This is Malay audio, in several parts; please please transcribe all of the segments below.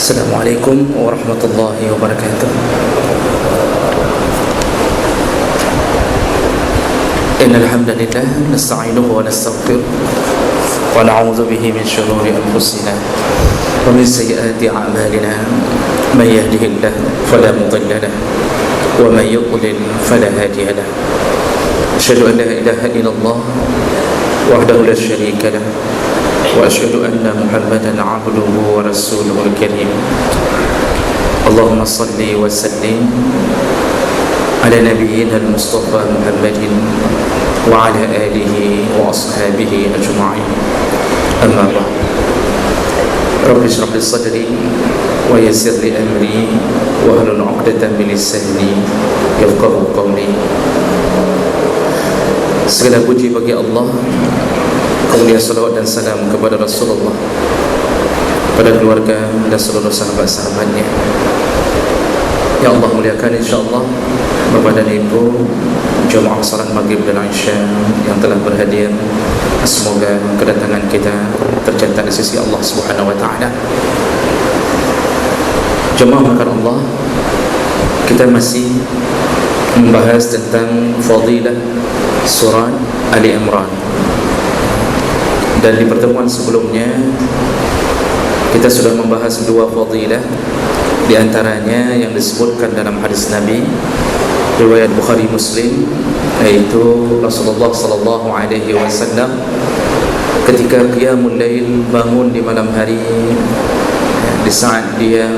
Assalamualaikum warahmatullahi wabarakatuh. Innal hamdalillah nasta'inuhu wa nastaghfiruh wa na'udzu bihi min shururi anfusina wa min sayyiati a'malina. May yahdihillahu fala mudilla lahu wa may yudlil fala hadiya lahu. Asyhadu an la ilaha illallah wahdahu la syarika lahu wa asyhadu anna Muhammadan 'abduhu wa rasuluhul karim. Allahumma salli wa sallim ala nabiyyina al-mustafa Muhammadin wa ala alihi wa ashabihi ajma'in. Amma ba'd. Rabbi shrah li sadri wa yassir li amri wa hlul 'uqdatam min lisani yafqahu qawli. Segala puji bagi Allah, kemudian salawat dan salam kepada Rasulullah, pada keluarga dan seluruh sahabat-sahabatnya. Ya Allah muliakan insyaAllah Bapak dan Ibu jemaah salat maghrib dan isya yang telah berhadir. Semoga kedatangan kita tercatat di sisi Allah Subhanahu wa taala. Jemaah makan Allah, kita masih membahas tentang fadilah surah Ali Imran. Dan di pertemuan sebelumnya kita sudah membahas dua fadilah, di antaranya yang disebutkan dalam hadis Nabi riwayat Bukhari Muslim, yaitu Rasulullah sallallahu alaihi wasallam ketika qiyamul lail, bangun di malam hari, di saat dia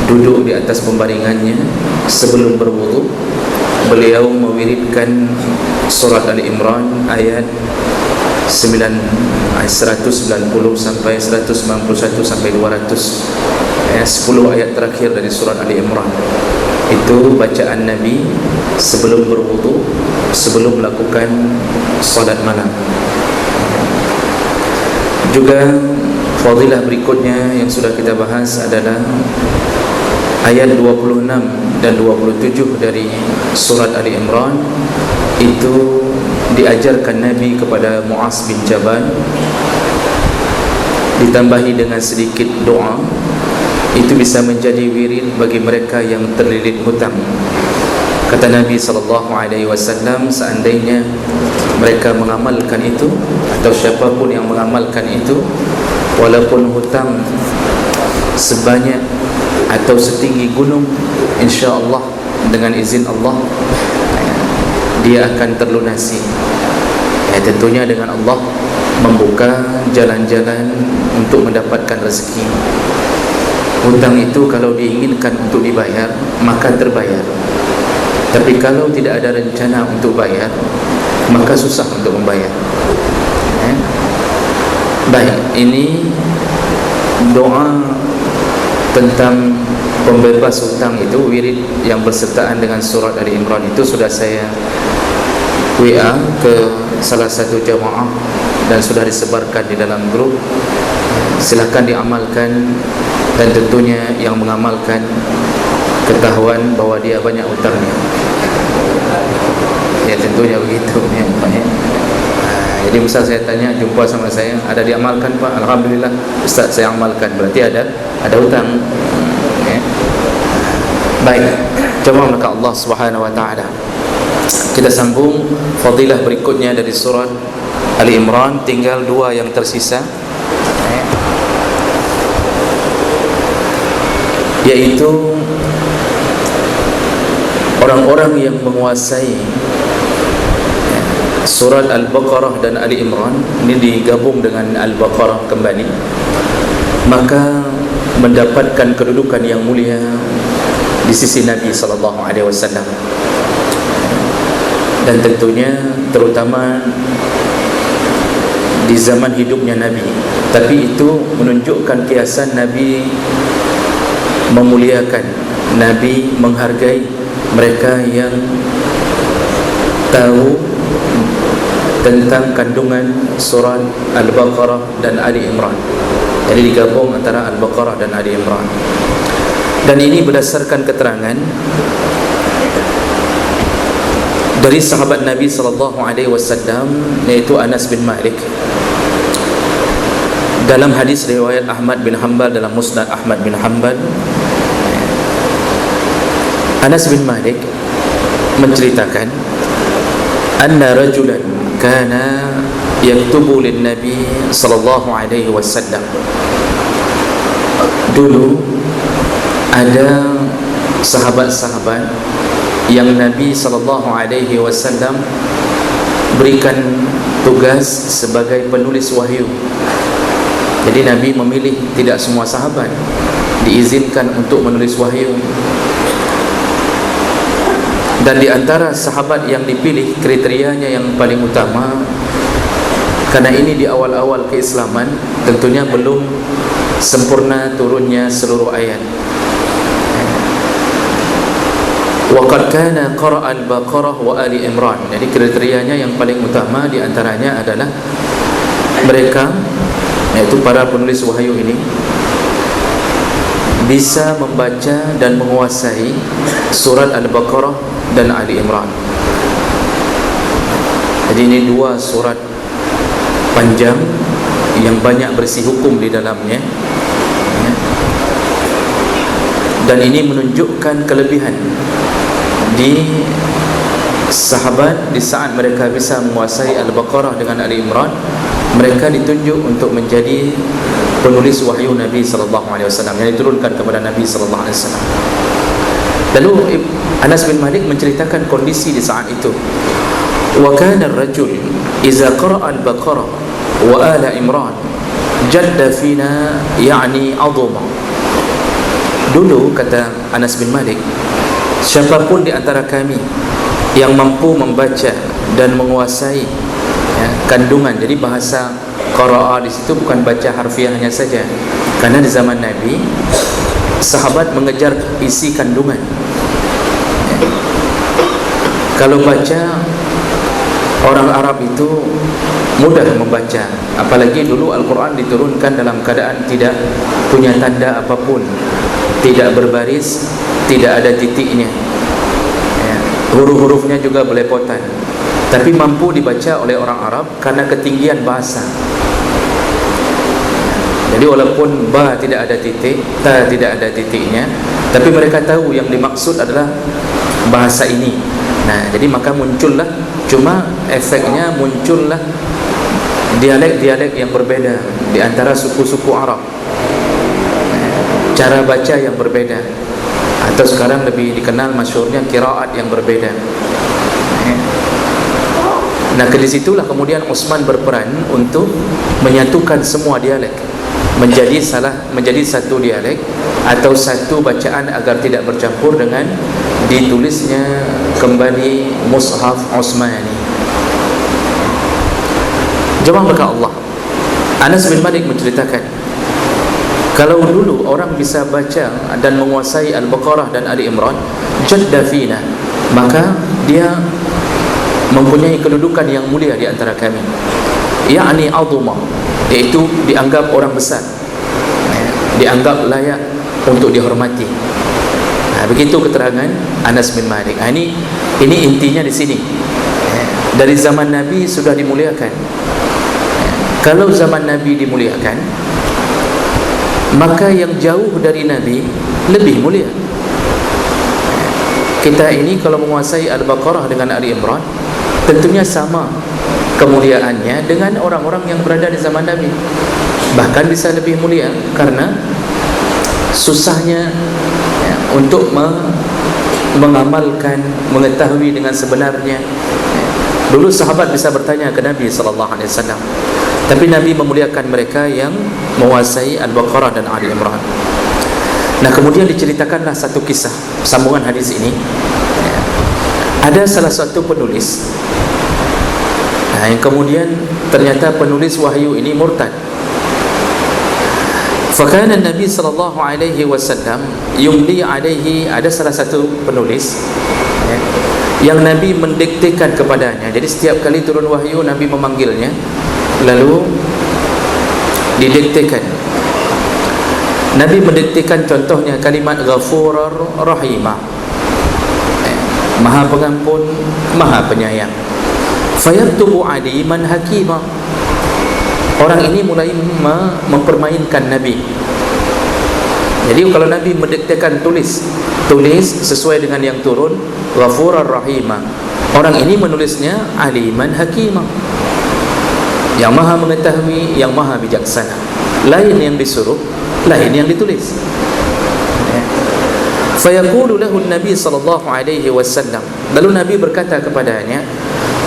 duduk di atas pembaringannya sebelum berwudu, beliau mewiridkan surat Ali Imran ayat 190 sampai 191 sampai 200, 10 ayat terakhir dari surat Ali Imran. Itu bacaan Nabi sebelum berwudu, sebelum melakukan salat malam. Juga fadilah berikutnya yang sudah kita bahas adalah ayat 26 dan 27 dari surat Ali Imran. Itu diajarkan Nabi kepada Mu'az bin Jabal, ditambahi dengan sedikit doa. Itu bisa menjadi wirid bagi mereka yang terlilit hutang. Kata Nabi SAW, seandainya mereka mengamalkan itu, atau siapapun yang mengamalkan itu, walaupun hutang sebanyak atau setinggi gunung, insya-Allah dengan izin Allah dia akan terlunasi. Tentunya dengan Allah membuka jalan-jalan untuk mendapatkan rezeki. Hutang itu kalau diinginkan untuk dibayar, maka terbayar. Tapi kalau tidak ada rencana untuk bayar, maka susah untuk membayar. Baik, ini doa tentang pembebas hutang itu, wirid yang bersertaan dengan surat Ali Imran itu sudah saya WA ke salah satu jamaah dan sudah disebarkan di dalam grup. Silakan diamalkan, dan tentunya yang mengamalkan ketahuan bahwa dia banyak hutangnya. Ya tentunya begitu ya, Pak, ya. Jadi Ustaz saya tanya, jumpa sama saya, ada diamalkan Pak? Alhamdulillah Ustaz saya amalkan, berarti ada hutang ya. Baik, coba maka Allah Subhanahu wa taala. Kita sambung fadilah berikutnya dari surat Ali Imran. Tinggal dua yang tersisa, yaitu orang-orang yang menguasai surat Al-Baqarah dan Ali Imran. Ini digabung dengan Al-Baqarah kembali, maka mendapatkan kedudukan yang mulia di sisi Nabi SAW. Dan tentunya terutama di zaman hidupnya Nabi. Tapi itu menunjukkan kiasan Nabi memuliakan, Nabi menghargai mereka yang tahu tentang kandungan surat Al-Baqarah dan Ali Imran. Jadi digabung antara Al-Baqarah dan Ali Imran. Dan ini berdasarkan keterangan dari sahabat Nabi SAW, yaitu Anas bin Malik. Dalam hadis riwayat Ahmad bin Hanbal dalam Musnad Ahmad bin Hanbal, Anas bin Malik menceritakan anna rajulan kana yaktubu lin Nabi sallallahu alaihi wasallam. Dulu ada sahabat-sahabat yang Nabi sallallahu alaihi wasallam berikan tugas sebagai penulis wahyu. Jadi Nabi memilih, tidak semua sahabat diizinkan untuk menulis wahyu. Dan di antara sahabat yang dipilih, kriterianya yang paling utama, karena ini di awal-awal keislaman, tentunya belum sempurna turunnya seluruh ayat. Wa qad kana qara'a al-Baqarah wa Ali Imran. Jadi kriterianya yang paling utama di antaranya adalah mereka, yaitu para penulis wahyu ini, bisa membaca dan menguasai surat Al-Baqarah dan Ali Imran. Jadi ini dua surat panjang yang banyak berisi hukum di dalamnya, dan ini menunjukkan kelebihan di sahabat. Di saat mereka bisa menguasai Al-Baqarah dengan Ali Imran, mereka ditunjuk untuk menjadi penulis wahyu Nabi sallallahu alaihi wasallam yang diturunkan kepada Nabi sallallahu alaihi wasallam. Lalu Anas bin Malik menceritakan kondisi di saat itu. Wa kana ar-rajul idza qara'a al-Baqarah wa ala Imran jadda fina, yani adhama. Dulu, kata Anas bin Malik, siapapun di antara kami yang mampu membaca dan menguasai kandungan. Jadi bahasa qara'a di situ bukan baca harfiahnya saja, karena di zaman Nabi sahabat mengejar isi kandungan. Kalau baca, orang Arab itu mudah membaca, apalagi dulu Al-Quran diturunkan dalam keadaan tidak punya tanda apapun, tidak berbaris, tidak ada titiknya, huruf-hurufnya juga belepotan, tapi mampu dibaca oleh orang Arab karena ketinggian bahasa. Jadi walaupun ba tidak ada titik, ta tidak ada titiknya, tapi mereka tahu yang dimaksud adalah bahasa ini. Nah, jadi maka muncullah, cuma efeknya muncullah dialek-dialek yang berbeda di antara suku-suku Arab, cara baca yang berbeda, atau sekarang lebih dikenal masyhurnya qiraat yang berbeda. Nah, ke disitulah kemudian Utsman berperan untuk menyatukan semua dialek menjadi satu dialek atau satu bacaan agar tidak bercampur dengan ditulisnya kembali Mushaf Utsmani. Jemaah berkah Allah, Anas bin Malik menceritakan, kalau dulu orang bisa baca dan menguasai Al-Baqarah dan Ali Imran, jadda fina, maka dia mempunyai kedudukan yang mulia di antara kami, yakni azuma, yaitu dianggap orang besar, dianggap layak untuk dihormati. Begitu keterangan Anas bin Malik. Ini intinya di sini. Dari zaman Nabi sudah dimuliakan. Kalau zaman Nabi dimuliakan, maka yang jauh dari Nabi lebih mulia. Kita ini kalau menguasai Al-Baqarah dengan Ali Imran, tentunya sama kemuliaannya dengan orang-orang yang berada di zaman Nabi. Bahkan bisa lebih mulia karena susahnya untuk mengamalkan, mengetahui dengan sebenarnya. Dulu sahabat bisa bertanya ke Nabi sallallahu alaihi wasallam, tapi Nabi memuliakan mereka yang menguasai Al-Baqarah dan Ali Imran. Nah, kemudian diceritakanlah satu kisah sambungan hadis ini. Ada salah satu penulis, yang kemudian ternyata penulis wahyu ini murtad. Fakana Nabi sallallahu alaihi wasallam yumli alaihi, ada salah satu penulis yang Nabi mendiktekan kepadanya. Jadi setiap kali turun wahyu Nabi memanggilnya lalu didiktekan. Nabi mendiktekan contohnya kalimat Ghafurar Rahimah, Maha Pengampun, Maha Penyayang. Fayaktubu aliman hakimah, orang ini mulai mempermainkan Nabi. Jadi kalau Nabi mendiktekan tulis sesuai dengan yang turun, Ghafurar Rahimah, orang ini menulisnya Aliman Hakimah, yang maha mengetahui, yang maha bijaksana. Lain yang disuruh, lain yang ditulis. Fayaqulu lahu Nabi sallallahu alaihi wasallam, lalu Nabi berkata kepadanya,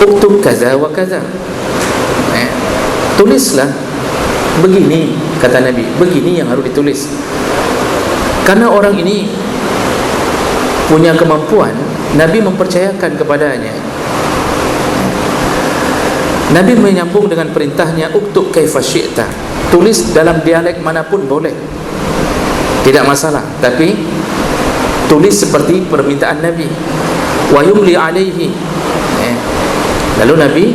uktub kaza wa kaza, tulislah begini, kata Nabi, begini yang harus ditulis. Karena orang ini punya kemampuan, Nabi mempercayakan kepadanya. Nabi menyambung dengan perintahnya, uktub kaifa syi'ta, tulis dalam dialek manapun boleh, tidak masalah, tapi tulis seperti permintaan Nabi. Wa yumli alaihi, lalu Nabi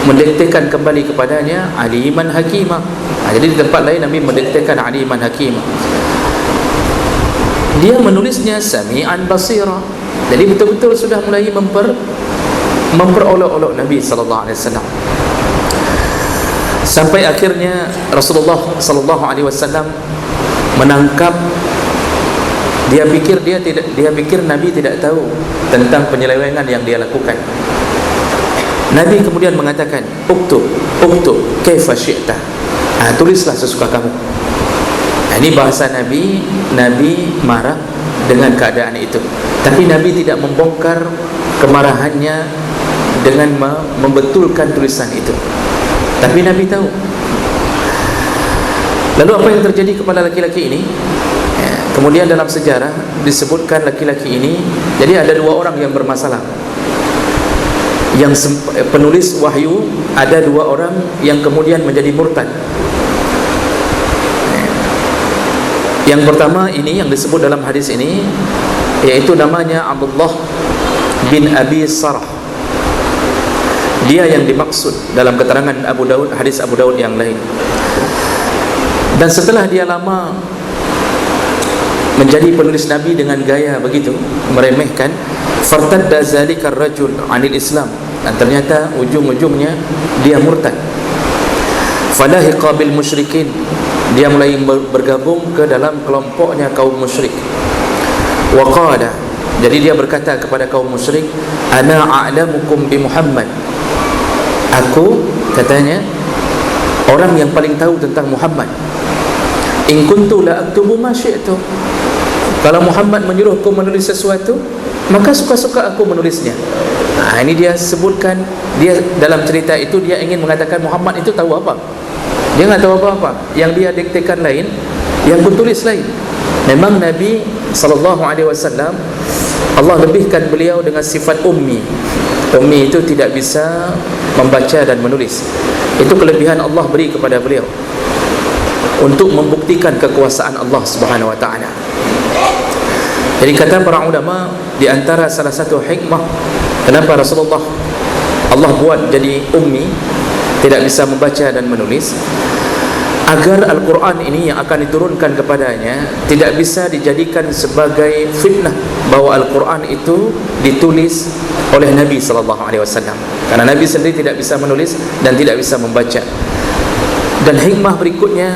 mendiktekan kembali kepadanya Aliman Hakimah. Jadi di tempat lain Nabi mendiktekan Aliman Hakimah. Dia menulisnya Sami'an Basira. Jadi betul-betul sudah mulai memperolok-olok Nabi sallallahu alaihi wasallam. Sampai akhirnya Rasulullah sallallahu alaihi wasallam menangkap. Dia pikir Nabi tidak tahu tentang penyelewengan yang dia lakukan. Nabi kemudian mengatakan, uktub kaifa syi'ta, tulislah sesuka kamu. Ini bahasa Nabi. Nabi marah dengan keadaan itu, tapi Nabi tidak membongkar kemarahannya dengan membetulkan tulisan itu. Tapi Nabi tahu. Lalu apa yang terjadi kepada laki-laki ini? Kemudian dalam sejarah disebutkan laki-laki ini, jadi ada dua orang yang bermasalah. Yang penulis wahyu, ada dua orang yang kemudian menjadi murtad. Yang pertama ini yang disebut dalam hadis ini, yaitu namanya Abdullah bin Abi Sarh. Dia yang dimaksud dalam keterangan Abu Daud, hadis Abu Daud yang lain. Dan setelah dia lama menjadi penulis Nabi dengan gaya begitu meremehkan, fartadda zalika ar-rajul 'anil Islam, dan ternyata ujung-ujungnya dia murtad. Falahiqa bil musyrikin, dia mulai bergabung ke dalam kelompoknya kaum musyrik. Wa qala, jadi dia berkata kepada kaum musyrik, ana a'lamukum bi Muhammad, aku, katanya, orang yang paling tahu tentang Muhammad. In kuntu la aktubu ma syi'tu, kalau Muhammad menyuruhku menulis sesuatu, maka suka-suka aku menulisnya. Ini dia sebutkan, dia dalam cerita itu dia ingin mengatakan Muhammad itu tahu apa? Dia enggak tahu apa-apa. Yang dia diktekan lain, yang pun tulis lain. Memang Nabi SAW, Allah lebihkan beliau dengan sifat ummi. Ummi itu tidak bisa membaca dan menulis. Itu kelebihan Allah beri kepada beliau untuk membuktikan kekuasaan Allah Subhanahu wa taala. Jadi kata para ulama, di antara salah satu hikmah kenapa Rasulullah Allah buat jadi ummi, tidak bisa membaca dan menulis, agar Al-Quran ini yang akan diturunkan kepadanya tidak bisa dijadikan sebagai fitnah bahwa Al-Quran itu ditulis oleh Nabi SAW, karena Nabi sendiri tidak bisa menulis dan tidak bisa membaca. Dan hikmah berikutnya,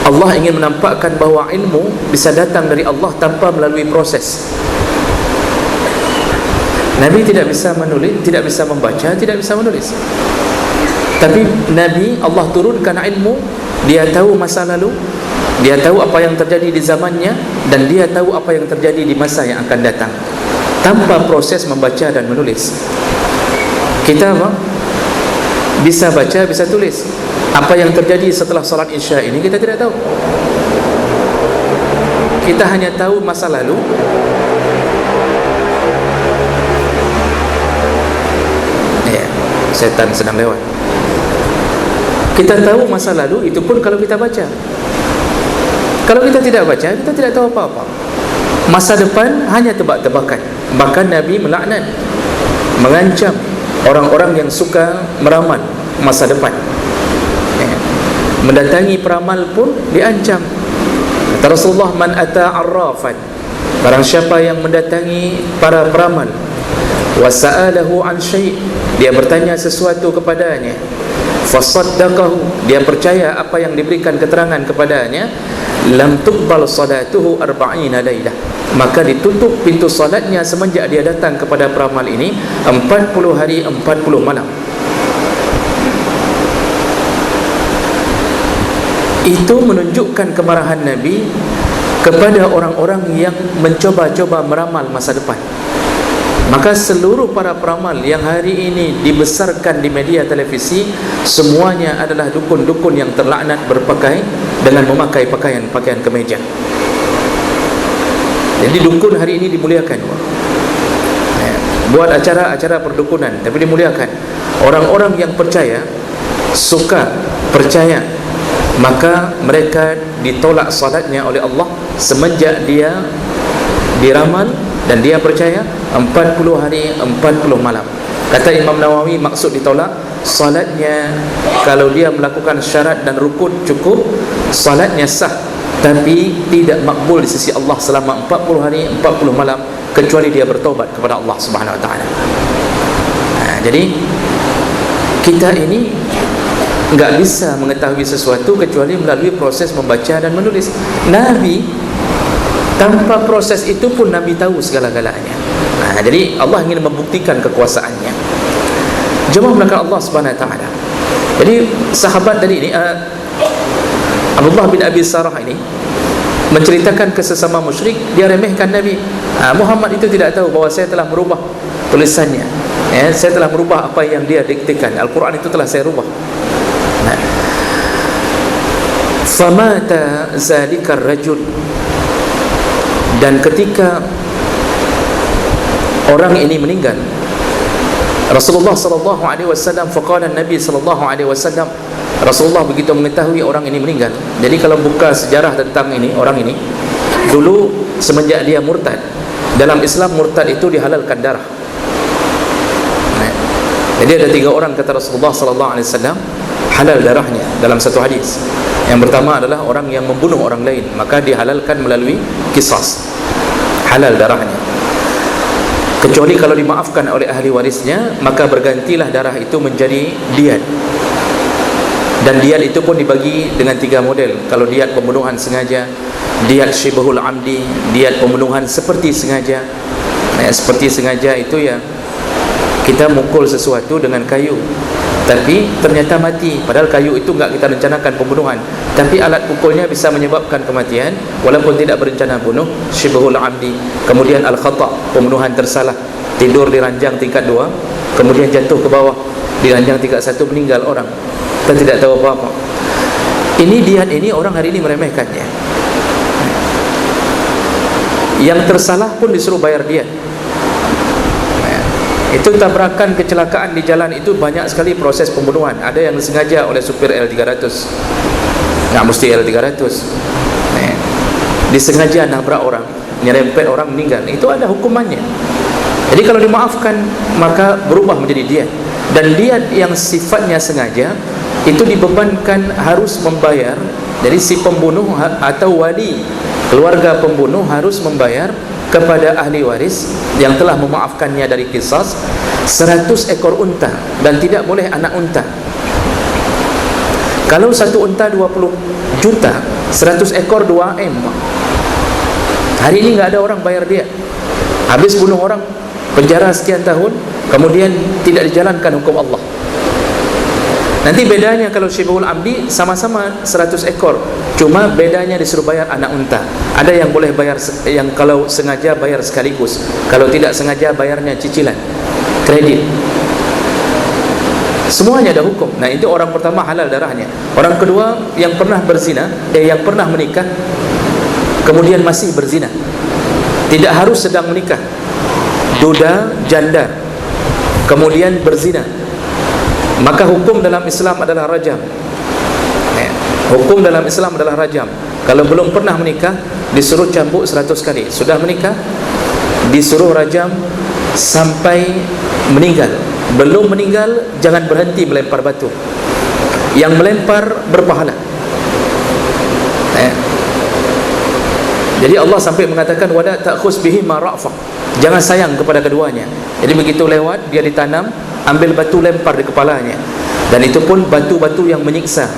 Allah ingin menampakkan bahawa ilmu bisa datang dari Allah tanpa melalui proses. Nabi tidak bisa menulis, tidak bisa membaca, tidak bisa menulis. Tapi Nabi, Allah turunkan ilmu. Dia tahu masa lalu, dia tahu apa yang terjadi di zamannya, dan dia tahu apa yang terjadi di masa yang akan datang, tanpa proses membaca dan menulis. Kita apa? Bisa baca, bisa tulis. Apa yang terjadi setelah salat Isya ini kita tidak tahu. Kita hanya tahu masa lalu. Ya, setan sedang lewat. Kita tahu masa lalu, itu pun kalau kita baca. Kalau kita tidak baca, kita tidak tahu apa-apa. Masa depan hanya tebak-tebakan. Bahkan Nabi melaknat, mengancam orang-orang yang suka meramal masa depan. Mendatangi peramal pun diancam. Kata Rasulullah, man ata arrafan, barang siapa yang mendatangi para peramal, wa sa'alahu an syai', dia bertanya sesuatu kepadanya, fasaddaqahu, dia percaya apa yang diberikan keterangan kepadanya, lam tuqbal salatuhu 40 lailah, maka ditutup pintu salatnya semenjak dia datang kepada peramal ini 40 hari 40 malam. Itu menunjukkan kemarahan Nabi kepada orang-orang yang mencoba-coba meramal masa depan. Maka seluruh para peramal yang hari ini dibesarkan di media televisi, semuanya adalah dukun-dukun yang terlaknat dengan memakai pakaian kemeja. Jadi dukun hari ini dimuliakan, buat acara-acara perdukunan, tapi dimuliakan. Orang-orang yang percaya, suka percaya, maka mereka ditolak salatnya oleh Allah semenjak dia diramal dan dia percaya 40 hari 40 malam. Kata Imam Nawawi, maksud ditolak salatnya, kalau dia melakukan syarat dan rukun cukup, salatnya sah, tapi tidak makbul di sisi Allah selama 40 hari 40 malam, kecuali dia bertobat kepada Allah Subhanahu wa taala. Jadi kita ini enggak bisa mengetahui sesuatu kecuali melalui proses membaca dan menulis. Nabi tanpa proses itu pun Nabi tahu segala-galanya. Jadi Allah ingin membuktikan kekuasaannya. Jemaah belakang Allah Subhanahu wa taala. Jadi sahabat tadi ini, Abdullah bin Abi Sarah ini menceritakan ke sesama musyrik, dia remehkan Nabi. Muhammad itu tidak tahu bahawa saya telah merubah tulisannya, saya telah merubah apa yang dia diktekan. Al-Quran itu telah saya rubah. Famata zalikar rajul, dan ketika orang ini meninggal, Rasulullah sallallahu alaihi wasallam, faqala Nabi sallallahu alaihi wasallam, Rasulullah begitu mengetahui orang ini meninggal. Jadi kalau buka sejarah tentang orang ini, dulu semenjak dia murtad, dalam Islam murtad itu dihalalkan darah. Jadi ada 3 orang kata Rasulullah sallallahu alaihi wasallam halal darahnya dalam satu hadis. Yang pertama adalah orang yang membunuh orang lain, maka dihalalkan melalui qisas, halal darahnya. Kecuali kalau dimaafkan oleh ahli warisnya, maka bergantilah darah itu menjadi diat. Dan diat itu pun dibagi dengan 3 model. Kalau diat pembunuhan sengaja, diat syibhul amdi, diat pembunuhan seperti sengaja. Seperti sengaja itu ya kita mukul sesuatu dengan kayu, tapi ternyata mati, padahal kayu itu enggak kita rencanakan pembunuhan, tapi alat pukulnya bisa menyebabkan kematian walaupun tidak berencana bunuh, syibhul amdi. Kemudian al-khata', pembunuhan tersalah, tidur di ranjang tingkat 2, kemudian jatuh ke bawah di ranjang tingkat 1, meninggal orang, kita tidak tahu apa-apa. Ini diat ini orang hari ini meremehkannya. Yang tersalah pun disuruh bayar diat. Itu tabrakan, kecelakaan di jalan itu banyak sekali proses pembunuhan. Ada yang sengaja oleh supir L300, nggak mesti L300, disengaja nabrak orang, nyerempet orang, meninggal, itu ada hukumannya. Jadi kalau dimaafkan maka berubah menjadi diat. Dan diat yang sifatnya sengaja itu dibebankan harus membayar. Jadi si pembunuh atau wali keluarga pembunuh harus membayar kepada ahli waris yang telah memaafkannya dari qisas 100 ekor unta, dan tidak boleh anak unta. Kalau satu unta 20 juta, 100 ekor 2 M. Hari ini nggak ada orang bayar dia. Habis bunuh orang, penjara sekian tahun, kemudian tidak dijalankan hukum Allah. Nanti bedanya kalau syibhul amdi sama-sama 100 ekor, cuma bedanya disuruh bayar anak unta. Ada yang boleh bayar, yang kalau sengaja bayar sekaligus, kalau tidak sengaja bayarnya cicilan, kredit. Semuanya ada hukum. Nah, itu orang pertama halal darahnya. Orang kedua yang pernah berzina, yang pernah menikah kemudian masih berzina, tidak harus sedang menikah, duda, janda, kemudian berzina, maka hukum dalam Islam adalah rajam. Hukum dalam Islam adalah rajam. Kalau belum pernah menikah disuruh cambuk 100 kali, sudah menikah disuruh rajam sampai meninggal. Belum meninggal jangan berhenti melempar batu, yang melempar berpahala. Jadi Allah sampai mengatakan wala ta'khus bihi ma ra'fa, jangan sayang kepada keduanya. Jadi begitu lewat dia ditanam, ambil batu lempar di kepalanya. Dan itu pun batu-batu yang menyiksa.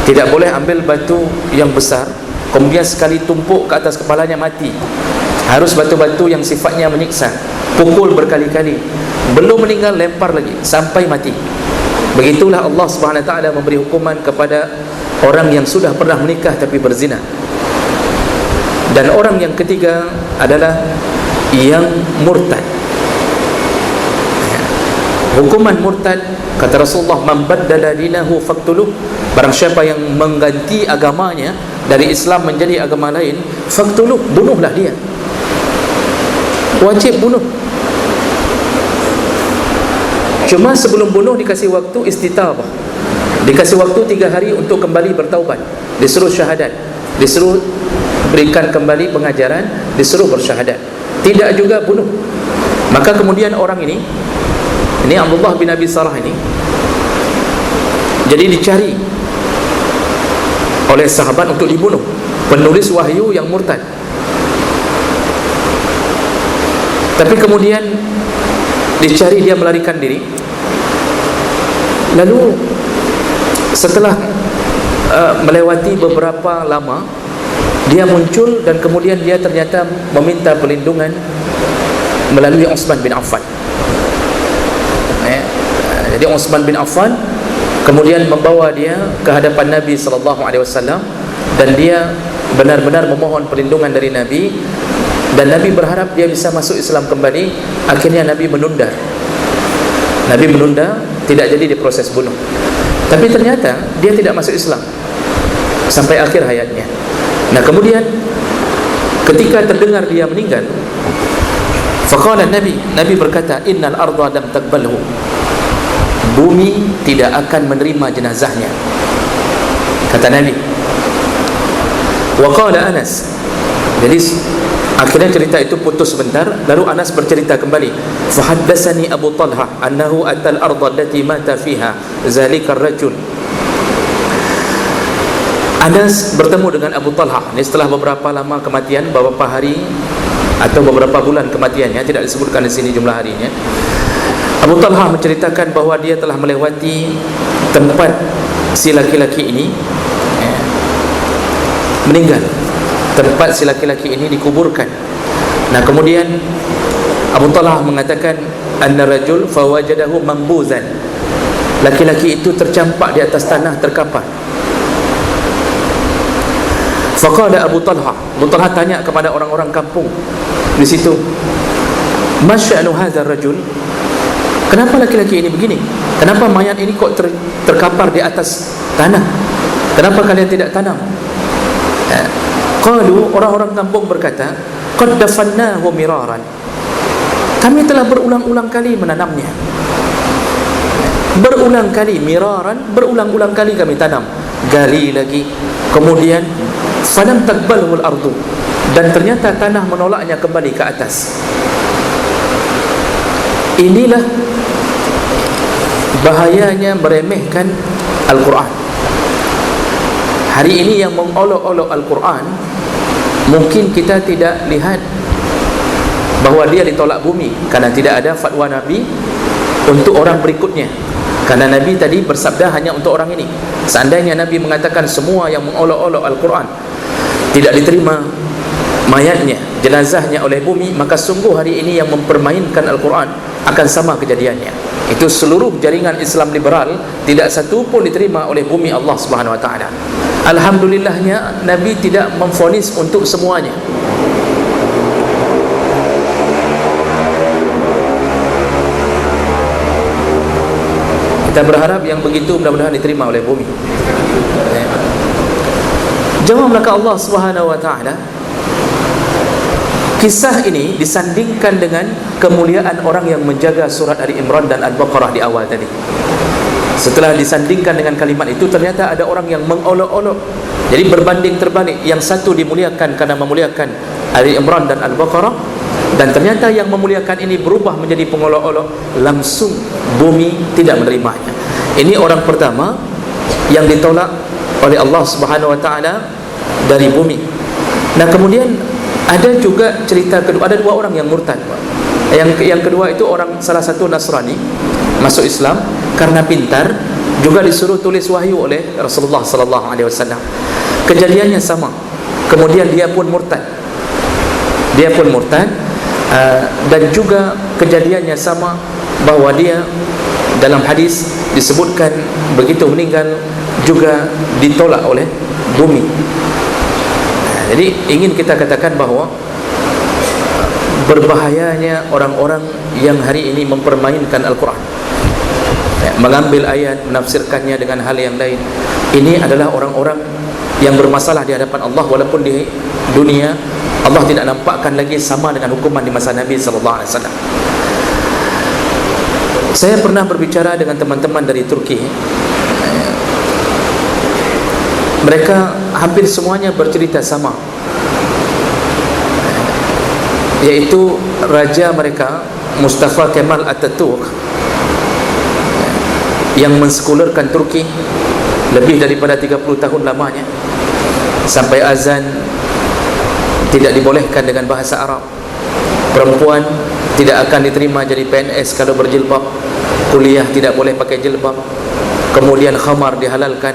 Tidak boleh ambil batu yang besar kemudian sekali tumpuk ke atas kepalanya mati. Harus batu-batu yang sifatnya menyiksa, pukul berkali-kali, belum meninggal lempar lagi sampai mati. Begitulah Allah Subhanahu Wa Taala memberi hukuman kepada orang yang sudah pernah menikah tapi berzina. Dan orang yang ketiga adalah yang murtad. Hukuman murtad, kata Rasulullah, man baddala dinahu faqtuluh, barang siapa yang mengganti agamanya dari Islam menjadi agama lain, faqtuluh, bunuhlah dia. Wajib bunuh. Cuma sebelum bunuh dikasih waktu istitabah, dikasih waktu 3 hari untuk kembali bertaubat, disuruh syahadat, disuruh berikan kembali pengajaran, disuruh bersyahadat. Tidak juga bunuh. Maka kemudian orang ini Abdullah bin Abi Sarah ini jadi dicari oleh sahabat untuk dibunuh, penulis wahyu yang murtad. Tapi kemudian dicari, dia melarikan diri. Lalu setelah melewati beberapa lama, dia muncul dan kemudian dia ternyata meminta perlindungan melalui Utsman bin Affan. Jadi Utsman bin Affan kemudian membawa dia ke hadapan Nabi SAW, dan dia benar-benar memohon perlindungan dari Nabi, dan Nabi berharap dia bisa masuk Islam kembali. Akhirnya Nabi menunda, tidak jadi diproses bunuh. Tapi ternyata dia tidak masuk Islam sampai akhir hayatnya. Nah kemudian ketika terdengar dia meninggal, faqala Nabi berkata, innal arda lam taqbalhu, bumi tidak akan menerima jenazahnya, kata Nabi. Wa qala Anas, jadi akhirnya cerita itu putus sebentar. Lalu Anas bercerita kembali, fahaddatsani Abu Talha annahu atal arda allati mata fiha zalika ar-rajul. Anas bertemu dengan Abu Talha ini setelah beberapa lama kematian, beberapa hari atau beberapa bulan kematiannya, tidak disebutkan di sini jumlah harinya. Abu Talha menceritakan bahawa dia telah melewati tempat si laki-laki ini meninggal, tempat si laki-laki ini dikuburkan. Nah kemudian Abu Talha mengatakan, anna rajul fawajadahu mambuzan, laki-laki itu tercampak di atas tanah, terkapar. Faqala Abu Talha tanya kepada orang-orang kampung di situ, masya'nu hadzal rajul, kenapa laki-laki ini begini? Kenapa mayat ini kok terkapar di atas tanah? Kenapa kalian tidak tanam? Qalu, orang-orang kampung berkata, qad dafannahu miraran, kami telah berulang-ulang kali menanamnya. Berulang kali, miraran, berulang-ulang kali kami tanam, gali lagi. Kemudian falam taqbalhu al-ardu, dan ternyata tanah menolaknya kembali ke atas. Inilah bahayanya meremehkan Al-Quran. Hari ini yang mengolok-olok Al-Quran, mungkin kita tidak lihat bahawa dia ditolak bumi karena tidak ada fatwa Nabi untuk orang berikutnya. Karena Nabi tadi bersabda hanya untuk orang ini. Seandainya Nabi mengatakan semua yang mengolok-olok Al-Quran tidak diterima mayatnya, jenazahnya oleh bumi, maka sungguh hari ini yang mempermainkan Al-Quran akan sama kejadiannya. Itu seluruh jaringan Islam liberal, tidak satu pun diterima oleh bumi Allah Subhanahu Wa Taala. Alhamdulillahnya Nabi tidak memvonis untuk semuanya. Kita berharap yang begitu mudah-mudahan diterima oleh bumi. Jawablah Allah Subhanahu Wa Taala. Kisah ini disandingkan dengan kemuliaan orang yang menjaga surat Ali Imran dan Al-Baqarah di awal tadi. Setelah disandingkan dengan kalimat itu, ternyata ada orang yang mengolok-olok. Jadi berbanding terbalik, yang satu dimuliakan karena memuliakan Ali Imran dan Al-Baqarah, dan ternyata yang memuliakan ini berubah menjadi pengolok-olok, langsung bumi tidak menerimanya. Ini orang pertama yang ditolak oleh Allah Subhanahu Wa Taala dari bumi. Nah kemudian ada juga cerita kedua, ada dua orang yang murtad. Yang kedua itu orang, salah satu Nasrani, masuk Islam karena pintar, juga disuruh tulis wahyu oleh Rasulullah sallallahu alaihi wasallam. Kejadiannya sama. Kemudian dia pun murtad. Dan juga kejadiannya sama, bahwa dia dalam hadis disebutkan begitu meninggal juga ditolak oleh bumi. Jadi ingin kita katakan bahawa berbahayanya orang-orang yang hari ini mempermainkan Al-Quran, mengambil ayat, menafsirkannya dengan hal yang lain. Ini adalah orang-orang yang bermasalah di hadapan Allah, walaupun di dunia Allah tidak nampakkan lagi sama dengan hukuman di masa Nabi SAW. Saya pernah berbicara dengan teman-teman dari Turki. Mereka hampir semuanya bercerita sama, yaitu raja mereka Mustafa Kemal Atatürk yang mensekulerkan Turki lebih daripada 30 tahun lamanya, sampai azan tidak dibolehkan dengan bahasa Arab. Perempuan tidak akan diterima jadi PNS kalau berjilbab. Kuliah tidak boleh pakai jilbab. Kemudian khamar dihalalkan.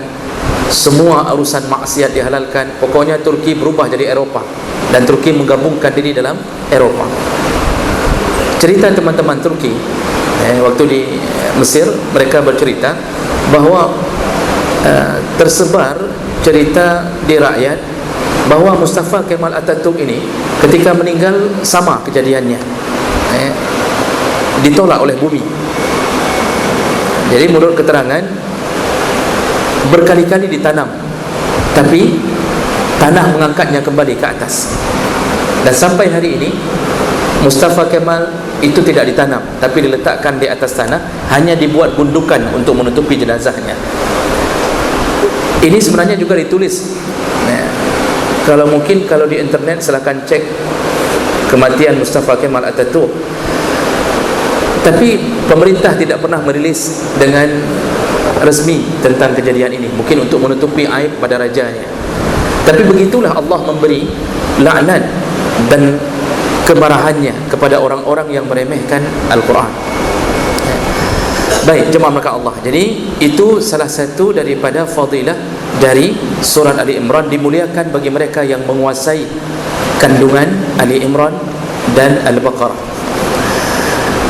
Semua urusan maksiat dihalalkan. Pokoknya Turki berubah jadi Eropah, dan Turki menggabungkan diri dalam Eropah. Cerita teman-teman Turki waktu di Mesir, mereka bercerita bahawa tersebar cerita di rakyat bahawa Mustafa Kemal Atatürk ini ketika meninggal sama kejadiannya, ditolak oleh bumi. Jadi menurut keterangan, berkali-kali ditanam, tapi tanah mengangkatnya kembali ke atas. Dan sampai hari ini Mustafa Kemal itu tidak ditanam, tapi diletakkan di atas tanah, hanya dibuat gundukan untuk menutupi jenazahnya. Ini sebenarnya juga ditulis. Kalau mungkin kalau di internet silakan cek kematian Mustafa Kemal Atatürk. Tapi pemerintah tidak pernah merilis dengan resmi tentang kejadian ini, mungkin untuk menutupi aib pada rajanya. Tapi begitulah Allah memberi laknat dan kemarahannya kepada orang-orang yang meremehkan Al-Quran. Baik, jemaah maka Allah. Jadi itu salah satu daripada fadilah dari surat Ali Imran, dimuliakan bagi mereka yang menguasai kandungan Ali Imran dan Al-Baqarah.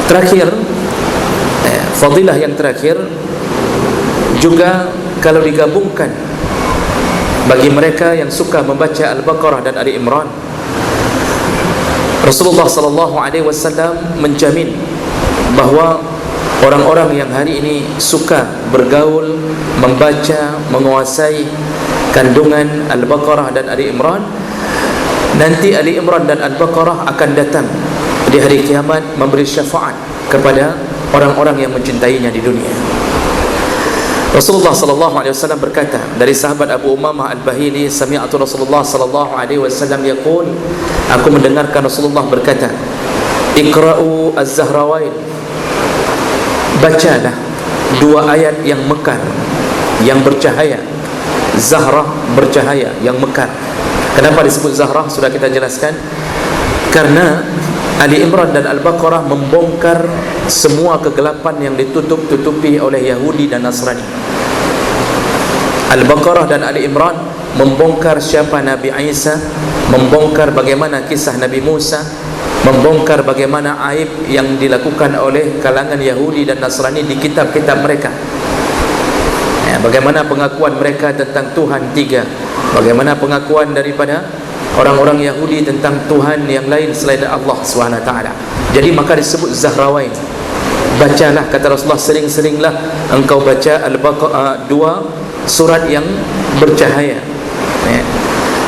Terakhir, fadilah yang terakhir juga kalau digabungkan bagi mereka yang suka membaca Al-Baqarah dan Ali Imran, Rasulullah SAW menjamin bahawa orang-orang yang hari ini suka bergaul, membaca, menguasai kandungan Al-Baqarah dan Ali Imran, nanti Ali Imran dan Al-Baqarah akan datang di hari kiamat memberi syafaat kepada orang-orang yang mencintainya di dunia. Rasulullah SAW berkata dari sahabat Abu Umamah Al-Bahili, sami'atu Rasulullah SAW yaqul, aku mendengarkan Rasulullah berkata, iqra'u az-Zahrawain, bacalah dua ayat yang mekar, yang bercahaya. Zahra bercahaya, yang mekar. Kenapa disebut Zahra? Sudah kita jelaskan. Karena Ali Imran dan Al-Baqarah membongkar semua kegelapan yang ditutup-tutupi oleh Yahudi dan Nasrani. Al-Baqarah dan Ali Imran membongkar siapa Nabi Isa, membongkar bagaimana kisah Nabi Musa, membongkar bagaimana aib yang dilakukan oleh kalangan Yahudi dan Nasrani di kitab-kitab mereka. Bagaimana pengakuan mereka tentang Tuhan tiga, bagaimana pengakuan daripada orang-orang Yahudi tentang Tuhan yang lain selain Allah SWT. Jadi maka disebut Zahrawain. Bacalah, kata Rasulullah, sering-seringlah engkau baca Al-Baqarah, dua surat yang bercahaya.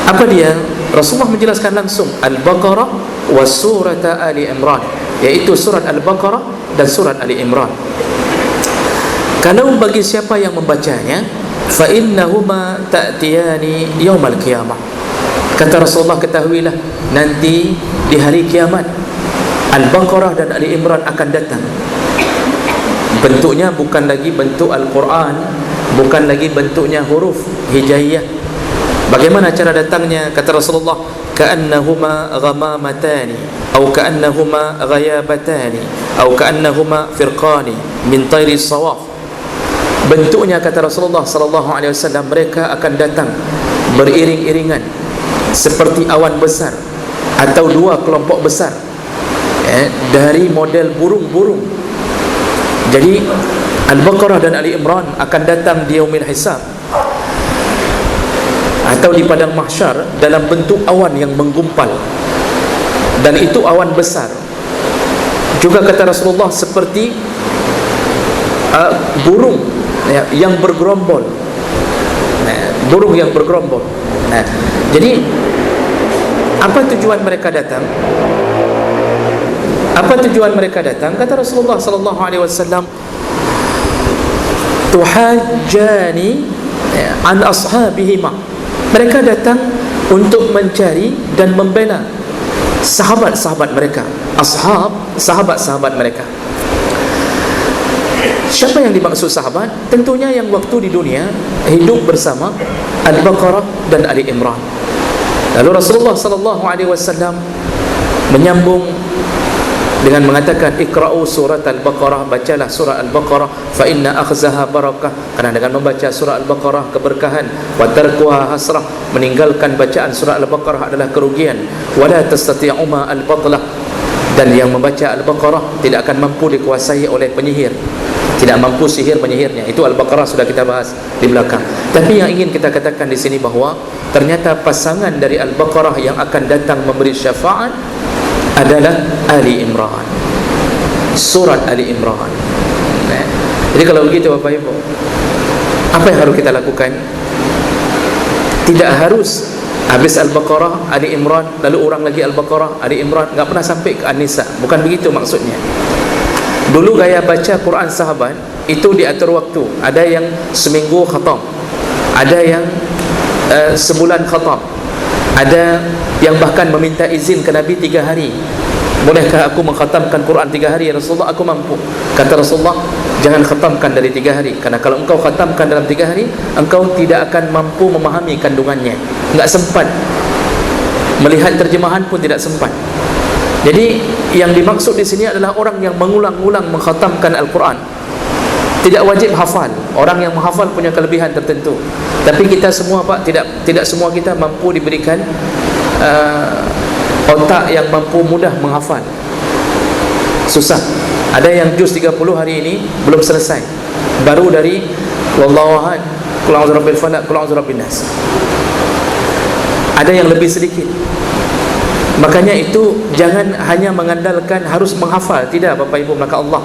Apa dia? Rasulullah menjelaskan langsung, Al-Baqarah wa surat Ali Imran, yaitu surat Al-Baqarah dan surat Ali Imran. Kalau bagi siapa yang membacanya, fa innahuma ta'tiyani yaumal qiyamah, kata Rasulullah, ketahuilah nanti di hari kiamat Al-Baqarah dan Ali Imran akan datang. Bentuknya bukan lagi bentuk Al-Quran, bukan lagi bentuknya huruf hijaiyah. Bagaimana cara datangnya? Kata Rasulullah, ka'annahuma ghamamatani, atau ka'annahuma ghayabatani, atau ka'annahuma firqani. min tayri sawaf. Bentuknya, kata Rasulullah sallallahu alaihi wasallam, mereka akan datang beriring-iringan seperti awan besar atau dua kelompok besar, dari model burung-burung. Jadi Al-Baqarah dan Ali Imran akan datang di yaumil hisab atau di padang mahsyar dalam bentuk awan yang menggumpal, dan itu awan besar. Juga kata Rasulullah seperti burung yang bergerombol, burung yang bergerombol. Jadi apa tujuan mereka datang? Apa tujuan mereka datang? Kata Rasulullah sallallahu alaihi wasallam, tuhajjani an ashabihima. Mereka datang untuk mencari dan membela sahabat-sahabat mereka. Ashab, sahabat-sahabat mereka. Siapa yang dimaksud sahabat? Tentunya yang waktu di dunia hidup bersama Al-Baqarah dan Ali Imran. Lalu Rasulullah sallallahu alaihi wasallam menyambung dengan mengatakan, iqra'u surat Al-Baqarah, bacalah surah Al-Baqarah, fa inna akhzaha barakah, karena dengan membaca surah Al-Baqarah keberkahan, wa tarkuha hasrah, meninggalkan bacaan surah Al-Baqarah adalah kerugian, wa la tastati'u ma al-batlah, dan yang membaca Al-Baqarah tidak akan mampu dikuasai oleh penyihir, tidak mampu sihir menyihirnya. Itu Al-Baqarah sudah kita bahas di belakang. Tapi yang ingin kita katakan di sini bahawa ternyata pasangan dari Al-Baqarah yang akan datang memberi syafaat adalah Ali Imran, surat Ali Imran. Jadi kalau begitu Bapak Ibu, apa yang harus kita lakukan? Tidak harus habis Al-Baqarah, Ali Imran, lalu orang lagi Al-Baqarah, Ali Imran, enggak pernah sampai ke An-Nisa. Bukan begitu maksudnya. Dulu gaya baca Quran sahabat itu diatur waktu. Ada yang seminggu khatam, ada yang sebulan khatam, ada yang bahkan meminta izin ke Nabi 3 hari. Bolehkah aku mengkhatamkan Quran 3 hari? Ya Rasulullah, aku mampu. Kata Rasulullah, jangan khatamkan dari 3 hari, karena kalau engkau khatamkan dalam 3 hari, engkau tidak akan mampu memahami kandungannya. Enggak sempat. Melihat terjemahan pun tidak sempat. Jadi yang dimaksud di sini adalah orang yang mengulang-ulang mengkhatamkan Al-Quran. Tidak wajib hafal. Orang yang menghafal punya kelebihan tertentu. Tapi kita semua Pak, tidak semua kita mampu diberikan otak yang mampu mudah menghafal. Susah. Ada yang juz 30 hari ini belum selesai, baru dari wallahu ahad, qul a'udzu birabbil falaq, qul a'udzu birabbin nas. Ada yang lebih sedikit. Makanya itu jangan hanya mengandalkan harus menghafal. Tidak Bapak Ibu, maka Allah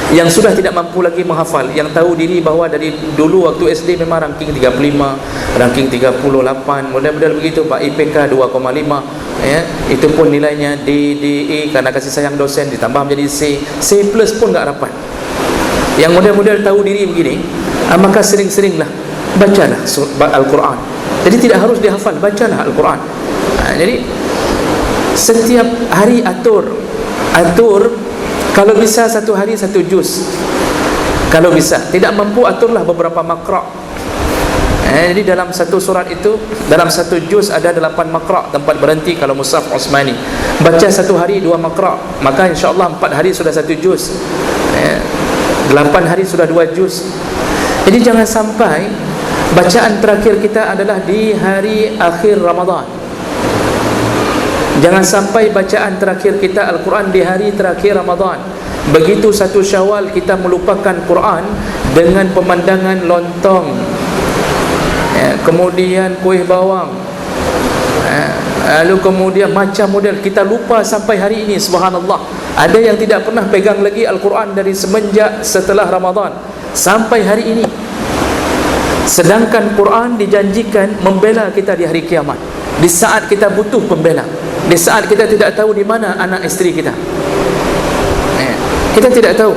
yang sudah tidak mampu lagi menghafal, yang tahu diri bahawa dari dulu waktu SD memang ranking 35, ranking 38, model-model begitu Pak, IPK 2,5, ya, itu pun nilainya D, E, karena kasih sayang dosen, ditambah menjadi C plus pun enggak dapat. Yang model-model tahu diri begini, maka sering-seringlah bacalah Al-Quran. Jadi tidak harus dihafal, bacalah Al-Quran. Jadi setiap hari atur kalau bisa 1 hari 1 juz. Kalau bisa, tidak mampu aturlah beberapa makra'. Jadi dalam satu surat itu, dalam 1 juz ada 8 makra' tempat berhenti kalau mushaf Utsmani. Baca 1 hari 2 makra', maka insya-Allah 4 hari sudah 1 juz. 8 hari sudah 2 juz. Jadi jangan sampai bacaan terakhir kita adalah di hari akhir Ramadan. Jangan sampai bacaan terakhir kita Al-Quran di hari terakhir Ramadan. Begitu 1 Syawal kita melupakan Quran dengan pemandangan lontong, kemudian kuih bawang, lalu kemudian macam model, kita lupa sampai hari ini. Subhanallah, ada yang tidak pernah pegang lagi Al-Quran dari semenjak setelah Ramadan sampai hari ini. Sedangkan Quran dijanjikan membela kita di hari kiamat, di saat kita butuh pembela, di saat kita tidak tahu di mana anak isteri kita. Kita tidak tahu.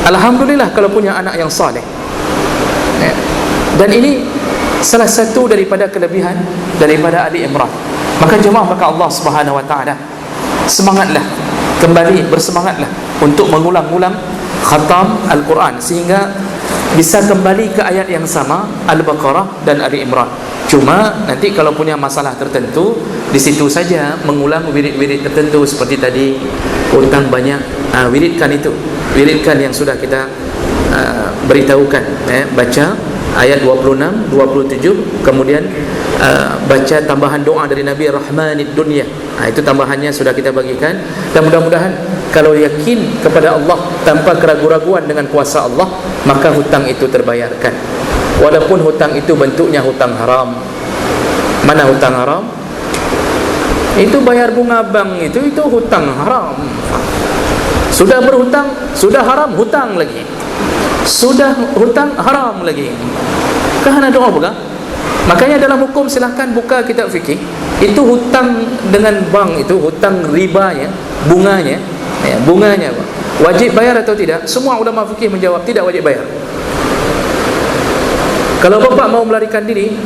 Alhamdulillah kalau punya anak yang saleh. Dan ini salah satu daripada kelebihan daripada Ali Imran. Maka jemaah, maka Allah Subhanahu wa taala, semangatlah, kembali bersemangatlah untuk mengulang-ulang khatam Al-Quran sehingga bisa kembali ke ayat yang sama, Al-Baqarah dan Ali Imran. Cuma nanti kalau punya masalah tertentu, di situ saja mengulang wirid-wirid tertentu seperti tadi, utang banyak, wiridkan itu, wiridkan yang sudah kita beritahukan, baca ayat 26, 27, kemudian baca tambahan doa dari Nabi, Rahmanid Dunya. Itu tambahannya sudah kita bagikan. Dan mudah-mudahan kalau yakin kepada Allah tanpa keraguan-raguan dengan kuasa Allah, maka hutang itu terbayarkan, walaupun hutang itu bentuknya hutang haram. Mana hutang haram? Itu bayar bunga bank, itu hutang haram. Sudah berhutang, sudah haram hutang lagi, sudah hutang haram lagi. Kerana doa pula. Makanya dalam hukum silahkan buka kitab fikih. Itu hutang dengan bank, itu hutang ribanya, bunganya, bunganya wajib bayar atau tidak? Semua ulama fikih menjawab tidak wajib bayar. Kalau bapak mau melarikan diri,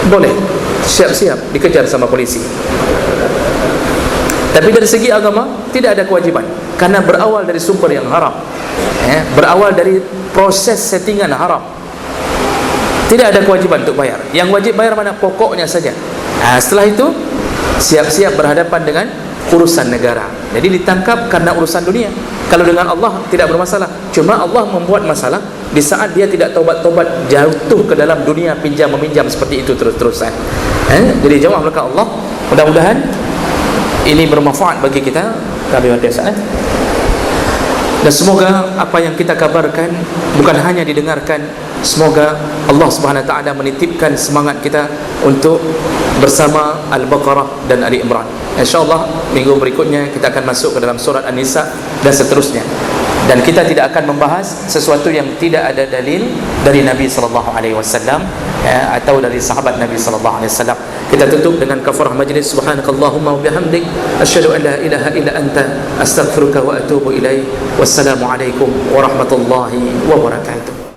boleh, siap-siap dikejar sama polisi. Tapi dari segi agama tidak ada kewajiban, karena berawal dari sumber yang haram, berawal dari proses settingan haram. Tidak ada kewajiban untuk bayar. Yang wajib bayar mana? Pokoknya saja. Setelah itu siap-siap berhadapan dengan urusan negara. Jadi ditangkap karena urusan dunia. Kalau dengan Allah tidak bermasalah. Cuma Allah membuat masalah di saat dia tidak taubat-taubat, jatuh ke dalam dunia pinjam meminjam seperti itu terus-terusan. Jadi jawab belaka Allah. Mudah-mudahan ini bermanfaat bagi kita. Kami berdoa. Dan semoga apa yang kita kabarkan bukan hanya didengarkan, semoga Allah Subhanahu wa taala menitipkan semangat kita untuk bersama Al-Baqarah dan Ali Imran. Insyaallah minggu berikutnya kita akan masuk ke dalam surat An-Nisa dan seterusnya. Dan kita tidak akan membahas sesuatu yang tidak ada dalil dari Nabi sallallahu alaihi wasallam atau dari sahabat Nabi sallallahu alaihi wasallam. Kita tutup dengan kafarah majlis. Subhanakallahumma wa bihamdik, asyhadu an la ilaha illa anta, astaghfiruka wa atubu ilaik. Wassalamu alaikum warahmatullahi wabarakatuh.